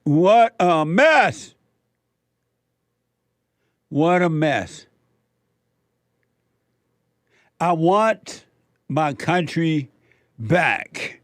What a mess! What a mess. I want my country back.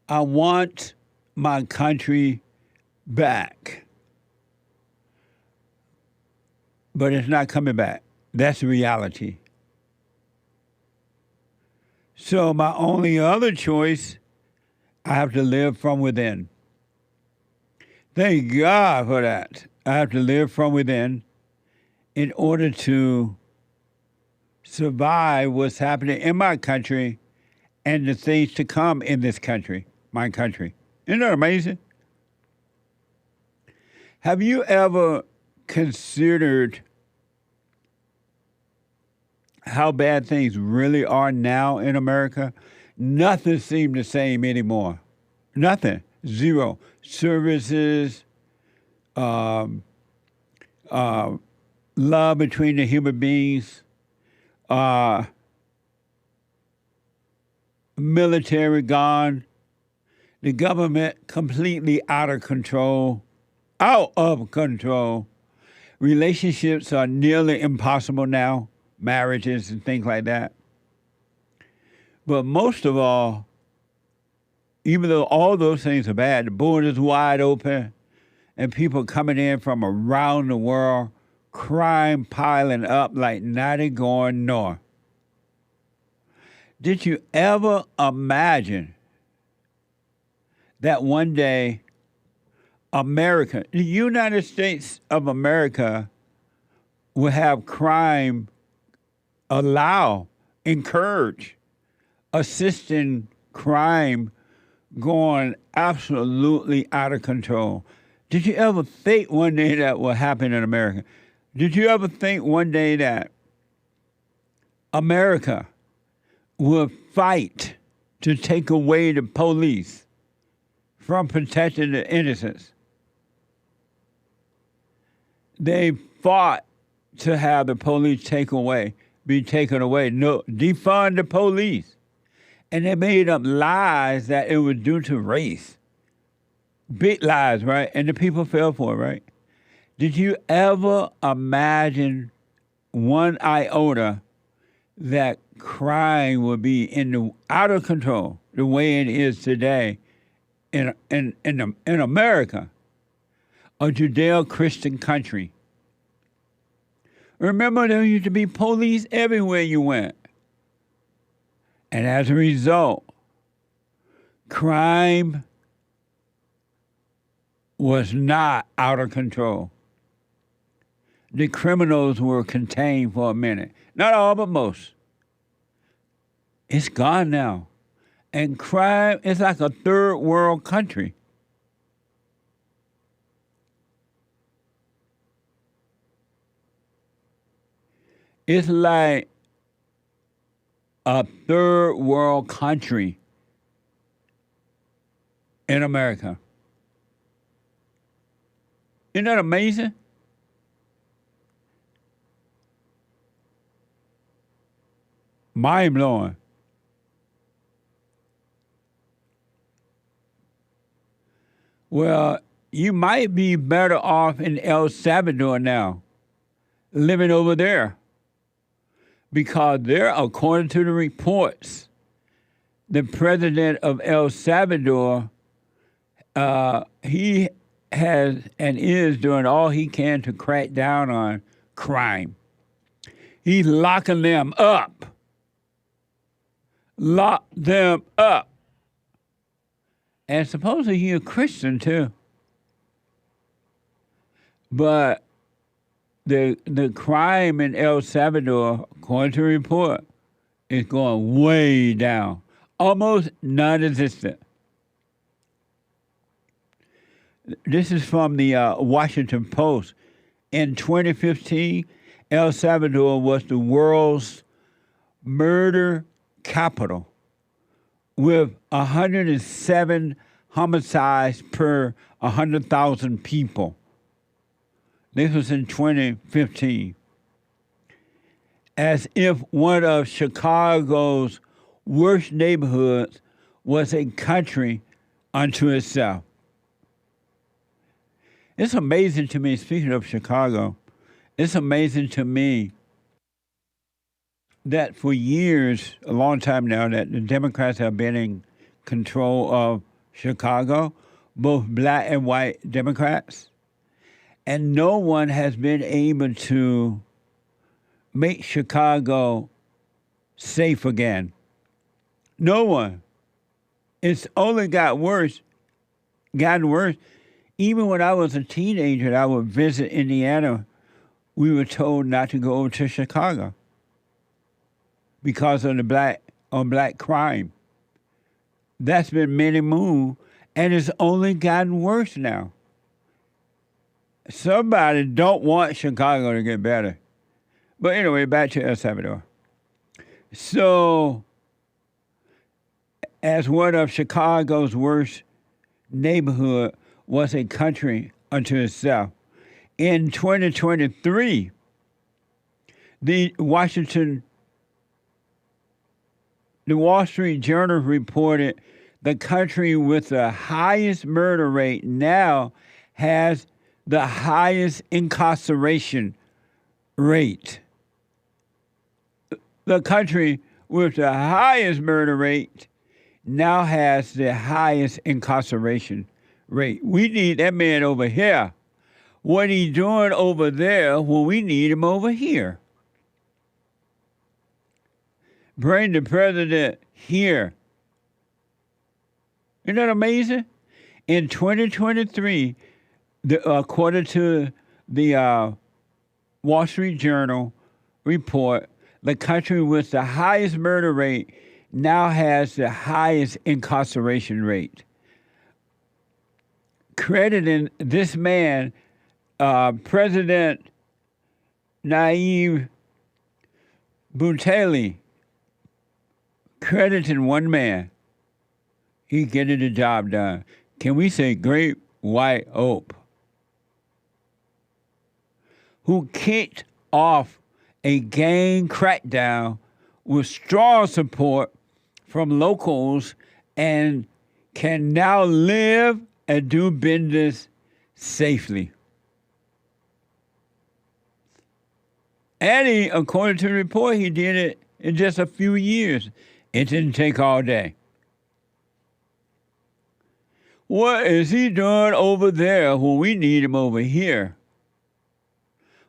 I want my country back. But it's not coming back. That's the reality. So my only other choice, I have to live from within. Thank God for that. I have to live from within in order to survive what's happening in my country and the things to come in this country, my country. Isn't that amazing? Have you ever considered how bad things really are now in America? Nothing seems the same anymore. Nothing. Zero. Services, love between the human beings, military gone, the government completely out of control. Relationships are nearly impossible now, marriages and things like that. But most of all, even though all those things are bad, the borders wide open and people coming in from around the world, crime piling up like nothing going north. Did you ever imagine that one day America, the United States of America, will have crime encourage, assisting crime going absolutely out of control? Did you ever think one day that will happen in America? Did you ever think one day that America will fight to take away the police from protecting the innocents? They fought to have the police be taken away. No, defund the police. And they made up lies that it was due to race. Big lies, right? And the people fell for it, right? Did you ever imagine one iota that crime would be out of control the way it is today in America, a Judeo-Christian country? Remember, there used to be police everywhere you went. And as a result, crime was not out of control. The criminals were contained for a minute. Not all, but most. It's gone now. And crime is like a third world country. It's like a third world country in America. Isn't that amazing? Mind-blowing. Well, you might be better off in El Salvador now, living over there. Because there, according to the reports, the president of El Salvador, he has and is doing all he can to crack down on crime. He's locking them up. Lock them up. And supposedly he's a Christian too. But the crime in El Salvador, according to the report, is going way down, almost non-existent. This is from the Washington Post. In 2015, El Salvador was the world's murder capital with 107 homicides per 100,000 people. This was in 2015. As if one of Chicago's worst neighborhoods was a country unto itself. It's amazing to me, speaking of Chicago, it's amazing to me that for years, a long time now, that the Democrats have been in control of Chicago, both black and white Democrats, and no one has been able to make Chicago safe again. No one. It's only gotten worse. Even when I was a teenager and I would visit Indiana, we were told not to go over to Chicago because of the black crime. That's been many moons, and it's only gotten worse now. Somebody don't want Chicago to get better. But anyway, back to El Salvador. So, as one of Chicago's worst neighborhood was a country unto itself. In 2023, the Wall Street Journal reported the country with the highest murder rate now has the highest incarceration rate. The country with the highest murder rate now has the highest incarceration rate. We need that man over here. What he doing over there when we need him over here? Bring the president here. Isn't that amazing? In 2023, according to the Wall Street Journal report, the country with the highest murder rate now has the highest incarceration rate. Crediting this man, President Nayib Bukele, crediting one man. He getting the job done. Can we say great white hope? Who kicked off a gang crackdown with strong support from locals and can now live and do business safely. And he, according to the report, he did it in just a few years. It didn't take all day. What is he doing over there when we need him over here?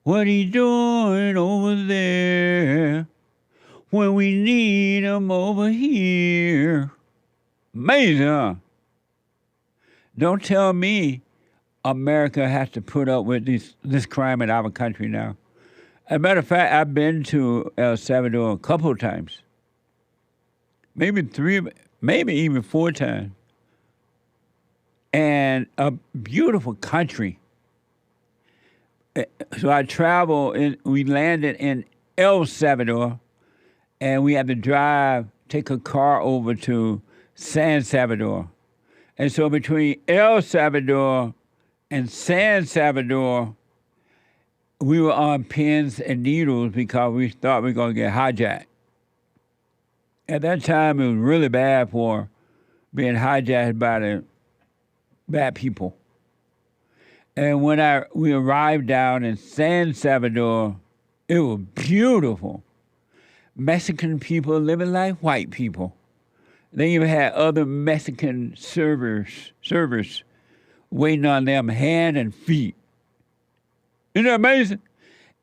What he doing over there when we need him over here? Amazing, huh? Don't tell me America has to put up with this crime in our country now. As a matter of fact, I've been to El Salvador a couple of times. Maybe 3, maybe even 4 times. And a beautiful country. So I traveled, we landed in El Salvador, and we had to take a car over to San Salvador. And so between El Salvador and San Salvador, we were on pins and needles because we thought we were going to get hijacked. At that time, it was really bad for being hijacked by the bad people. And when we arrived down in San Salvador, it was beautiful. Mexican people living like white people. They even had other Mexican servers waiting on them hand and feet. Isn't that amazing?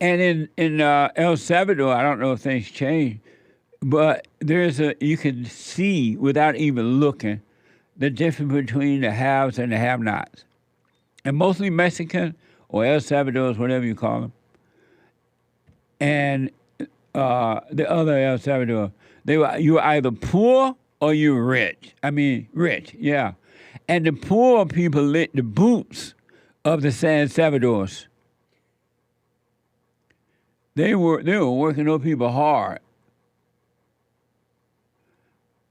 And in El Salvador, I don't know if things changed, but you can see without even looking the difference between the haves and the have-nots. And mostly Mexican or El Salvador's, whatever you call them. And the other El Salvador, you were either poor or you were rich. I mean, rich, yeah. And the poor people lit the boots of the San Salvadors. They were working those people hard.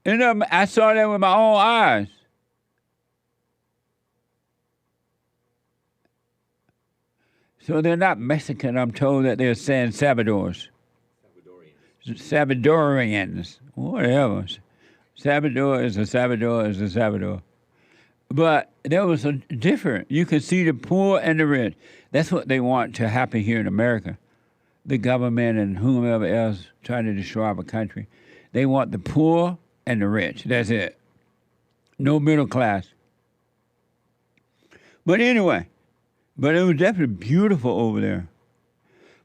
And I saw that with my own eyes. So they're not Mexican. I'm told that they're San Salvadors. Salvadorians. Whatever. Salvador is a Salvador is a Salvador. But there was a different. You could see the poor and the rich. That's what they want to happen here in America. The government and whomever else trying to destroy our country. They want the poor and the rich. That's it. No middle class. But anyway, but it was definitely beautiful over there.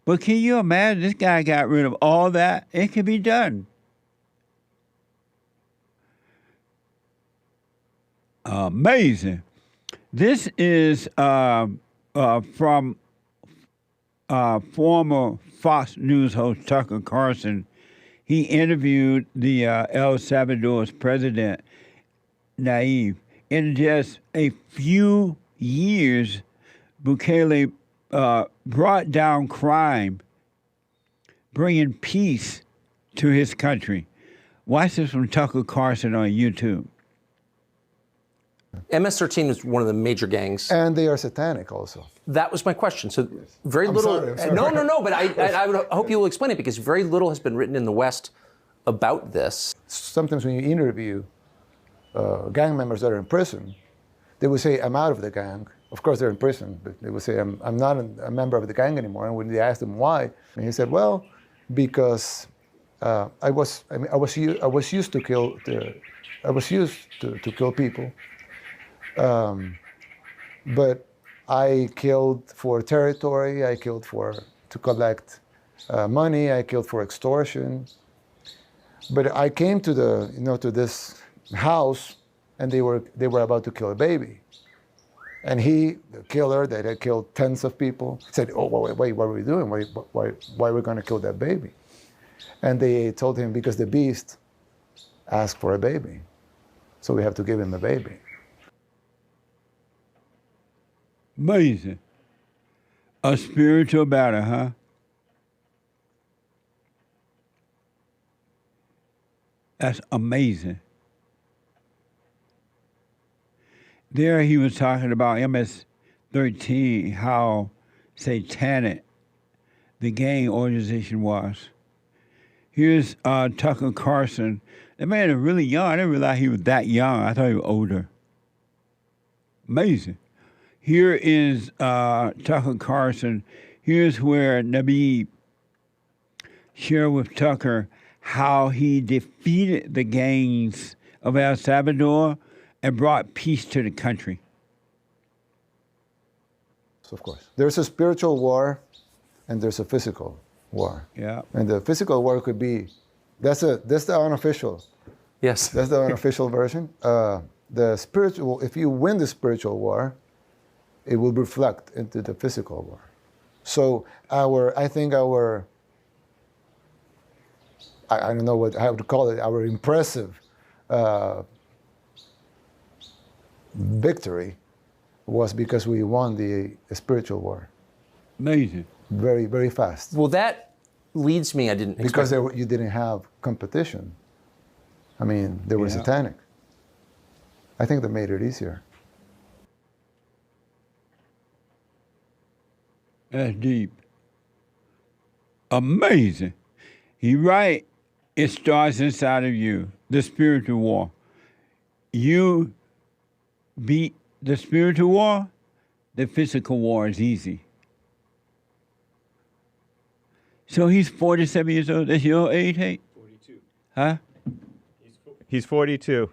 But can you imagine this guy got rid of all that? It could be done. Amazing. This is from former Fox News host Tucker Carlson. He interviewed the El Salvador's president, Naive. In just a few years, Bukele brought down crime, bringing peace to his country. Watch this from Tucker Carlson on YouTube. MS-13 is one of the major gangs. And they are satanic also. That was my question. So very I'm little. sorry. No, but I would hope you will explain it because very little has been written in the West about this. Sometimes when you interview gang members that are in prison, they will say, I'm out of the gang. Of course, they're in prison, but they will say, I'm not a member of the gang anymore. And when they asked him why, and he said, well, because I was used to kill people. But I killed for territory, I killed to collect money, I killed for extortion. But I came to to this house and they were about to kill a baby. And he, the killer that had killed tens of people, said, oh, wait, what are we doing? Why are we going to kill that baby? And they told him, because the beast asked for a baby. So we have to give him a baby. Amazing. A spiritual battle, huh? That's amazing. There he was talking about MS-13, how satanic the gang organization was. Here's Tucker Carlson. That man is really young. I didn't realize he was that young. I thought he was older. Amazing. Here is Tucker Carlson. Here's where Nabi shared with Tucker how he defeated the gangs of El Salvador and brought peace to the country. Of course. There's a spiritual war and there's a physical war. Yeah. And the physical war could be, that's the unofficial. Yes. That's the unofficial version. The spiritual, if you win the spiritual war, it will reflect into the physical war. So I don't know how to call it, our impressive victory was because we won the spiritual war. Amazing. Very, very fast. Well, that leads me, I didn't expect. Because you didn't have competition. I mean, they were satanic. I think that made it easier. That's deep. Amazing. You're right. It starts inside of you, the spiritual war. You beat the spiritual war, the physical war is easy. So he's 47 years old. That's your age, hey? 42. Huh? He's 42.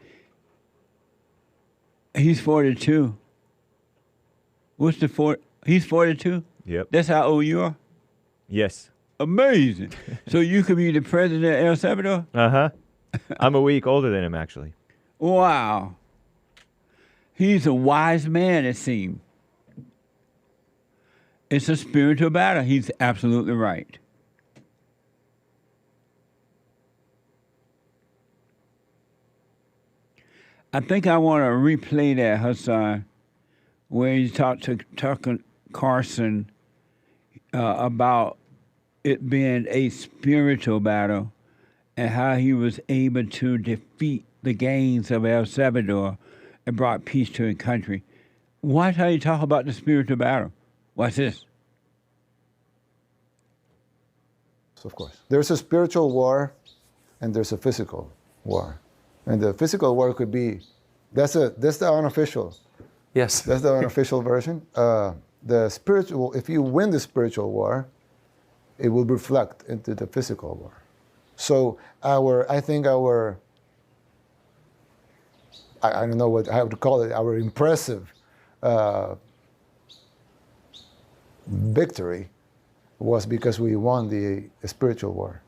He's 42. What's the four? He's 42? Yep. That's how old you are? Yes. Amazing. So you could be the president of El Salvador? Uh-huh. I'm a week older than him, actually. Wow. He's a wise man, it seems. It's a spiritual battle. He's absolutely right. I think I want to replay that, Hassan, where he talked to Tucker Carlson about it being a spiritual battle and how he was able to defeat the gangs of El Salvador and brought peace to the country. Watch how you talk about the spiritual battle. Watch this. Of course. There's a spiritual war and there's a physical war. And the physical war could be, That's the unofficial. Yes. That's the unofficial version. The spiritual, if you win the spiritual war, it will reflect into the physical war. So I don't know how to call it, our impressive victory was because we won the spiritual war.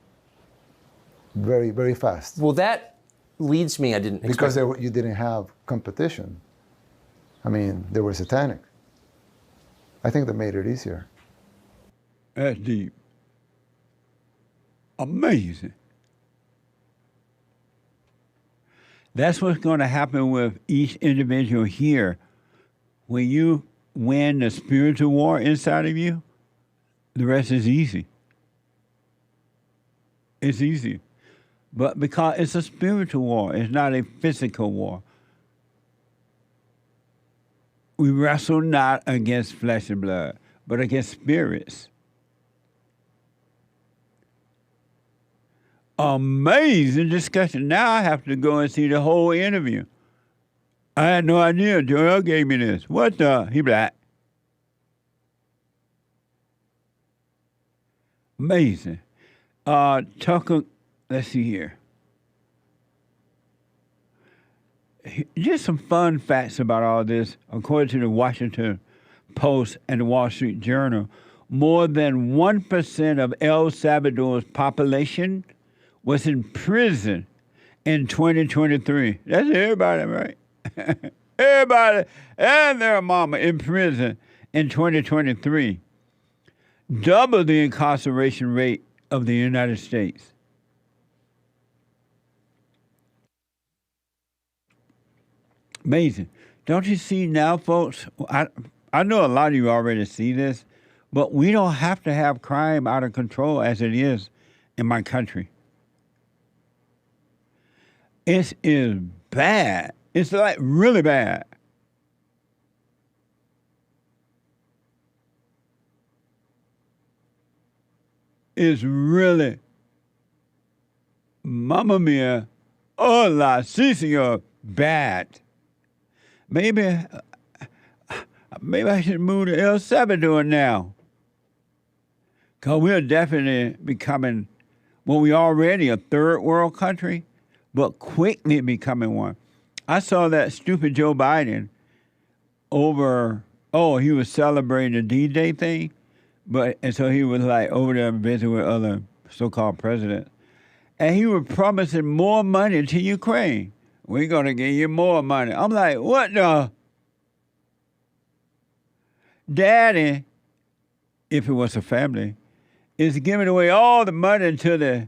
Very, very fast. Well, that leads me, I didn't expect. Because you didn't have competition. I mean, they were satanic. I think that made it easier. That's deep. Amazing. That's what's going to happen with each individual here. When you win the spiritual war inside of you, the rest is easy. It's easy. But because it's a spiritual war, it's not a physical war. We wrestle not against flesh and blood, but against spirits. Amazing discussion. Now I have to go and see the whole interview. I had no idea. Joel gave me this. What the? He black. Amazing. Tucker, let's see here. Just some fun facts about all this. According to the Washington Post and the Wall Street Journal, more than 1% of El Salvador's population was in prison in 2023. That's everybody, right? Everybody and their mama in prison in 2023. Double the incarceration rate of the United States. Amazing. Don't you see now, folks? I know a lot of you already see this, but we don't have to have crime out of control as it is in my country. It is bad. It's like really bad. It's really, Mamma Mia, hola, sí, señor, bad. Maybe I should move to El Salvador now. Because we're definitely becoming, well, we're already a third world country, but quickly becoming one. I saw that stupid Joe Biden he was celebrating the D-Day thing, and so he was like over there visiting with other so-called presidents. And he was promising more money to Ukraine. We're going to give you more money. I'm like, what the? Daddy, if it was a family, is giving away all the money to the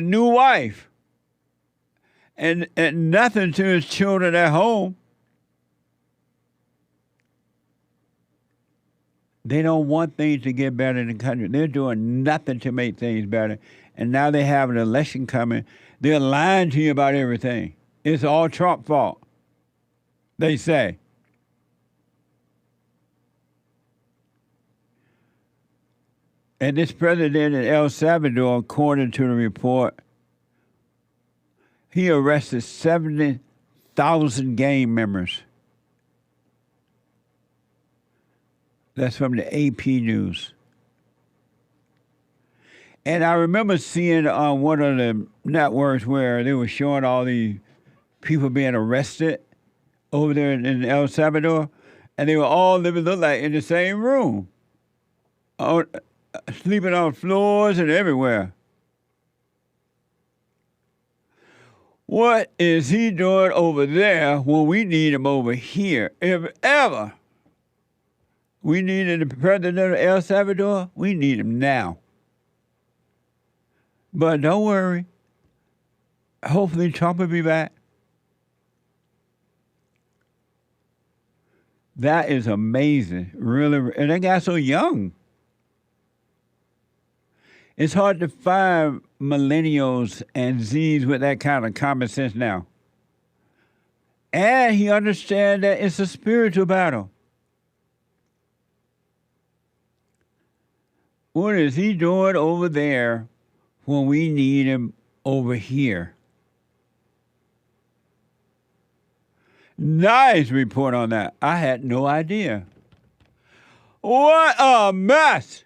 new wife and nothing to his children at home. They don't want things to get better in the country. They're doing nothing to make things better. And now they have an election coming. They're lying to you about everything. It's all Trump's fault, they say. And this president in El Salvador, according to the report, he arrested 70,000 gang members. That's from the AP News. And I remember seeing on one of the networks where they were showing all these people being arrested over there in El Salvador, and they were all living, look like, in the same room, sleeping on floors and everywhere. What is he doing over there when we need him over here? If ever we needed the president of El Salvador, we need him now. But don't worry. Hopefully Trump will be back. That is amazing. Really. And they got so young. It's hard to find millennials and Zs with that kind of common sense now. And he understands that it's a spiritual battle. What is he doing over there when we need him over here? Nice report on that. I had no idea. What a mess.